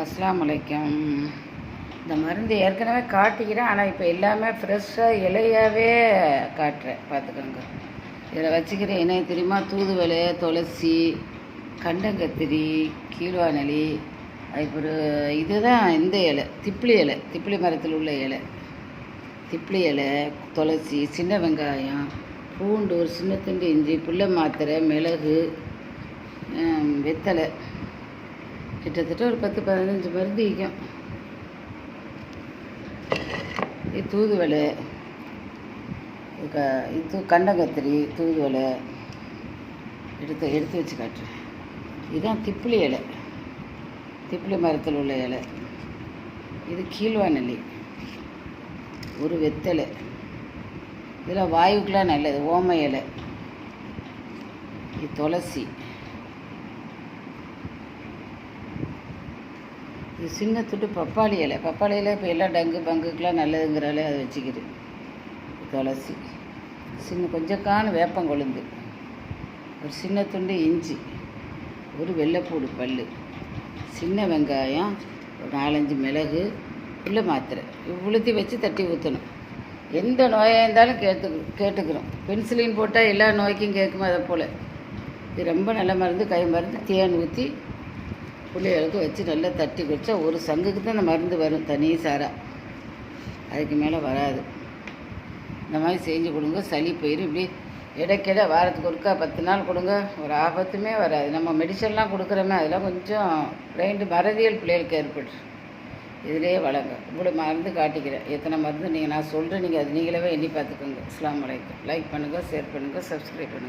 அஸ்ஸலாமு அலைக்கும். இந்த மருந்து ஏற்கனவே காட்டிக்கிறேன், ஆனால் இப்போ எல்லாமே ஃப்ரெஷ்ஷாக இலையாகவே காட்டுறேன், பார்த்துக்கோங்க. இதில் வச்சுக்கிற என்ன தெரியுமா? தூதுவளை, துளசி, கண்டங்கத்திரி, கீழ்வானலி, அதுக்கப்புறம் இதுதான் இந்த இலை, திப்பிலி இலை, திப்பிலி மரத்தில் உள்ள இலை, திப்பிலி இலை, துளசி, சின்ன வெங்காயம், பூண்டு, ஒரு சின்ன துண்டு இஞ்சி, புல்லை மாத்திரை, மிளகு, வெத்தலை, கிட்டத்தட்ட ஒரு 10-15 மருந்து இருக்கும். இது தூதுவளை, இது கண்டங்கத்திரி, தூதுவளை எடுத்து வச்சு காட்டுறேன். இதுதான் திப்பிலி இலை, திப்பிலி மரத்தில் உள்ள இலை. இது கீழ்வானலி, ஒரு வெத்தலை, இதில் வாயுக்கெலாம் நல்லது, ஓம இலை. இது துளசி, இது சின்ன துட்டு பப்பாளி இலை. பப்பாளி இலை இப்போ எல்லாம் டங்கு பங்குக்கெலாம் நல்லதுங்கிறாலே அதை வச்சுக்கிது. துளசி, கொஞ்சம் வேப்பங்கொழுந்து, ஒரு சின்ன துண்டு இஞ்சி, ஒரு வெள்ளைப்பூடு பல், சின்ன வெங்காயம், ஒரு 4-5 மிளகு, புல்லை மாத்திரை உளுத்தி வச்சு தட்டி ஊற்றணும். எந்த நோயாக இருந்தாலும் கேட்டுக்கிறோம். பென்சிலின் போட்டால் எல்லா நோய்க்கும் கேட்குமோ அதை போல். இது ரொம்ப நல்ல மருந்து, கை மருந்து. தேன் ஊற்றி பிள்ளைகளுக்கு வச்சு நல்லா தட்டி குடித்தா ஒரு சங்குக்கு தான் அந்த மருந்து வரும், தனி சாரா. அதுக்கு மேலே வராது. இந்த மாதிரி செஞ்சு கொடுங்க. சளி பயிர் இப்படி இடைக்கிட வாரத்துக்கு ஒருக்கா 10 நாள் கொடுங்க, ஒரு ஆபத்துமே வராது. நம்ம மெடிசன்லாம் கொடுக்குறோமே அதெல்லாம் கொஞ்சம் மறதியல் பிள்ளைகளுக்கு ஏற்பட்டு இதிலேயே வளங்க. இவ்வளோ மருந்து காட்டிக்கிறேன். எத்தனை மருந்து நான் சொல்கிறேன், நீங்கள் அது நீங்களே எண்ணி பார்த்துக்கோங்க. அஸ்ஸலாமு அலைக்கும். லைக் பண்ணுங்கள், ஷேர் பண்ணுங்கள், சப்ஸ்கிரைப் பண்ணுங்கள்.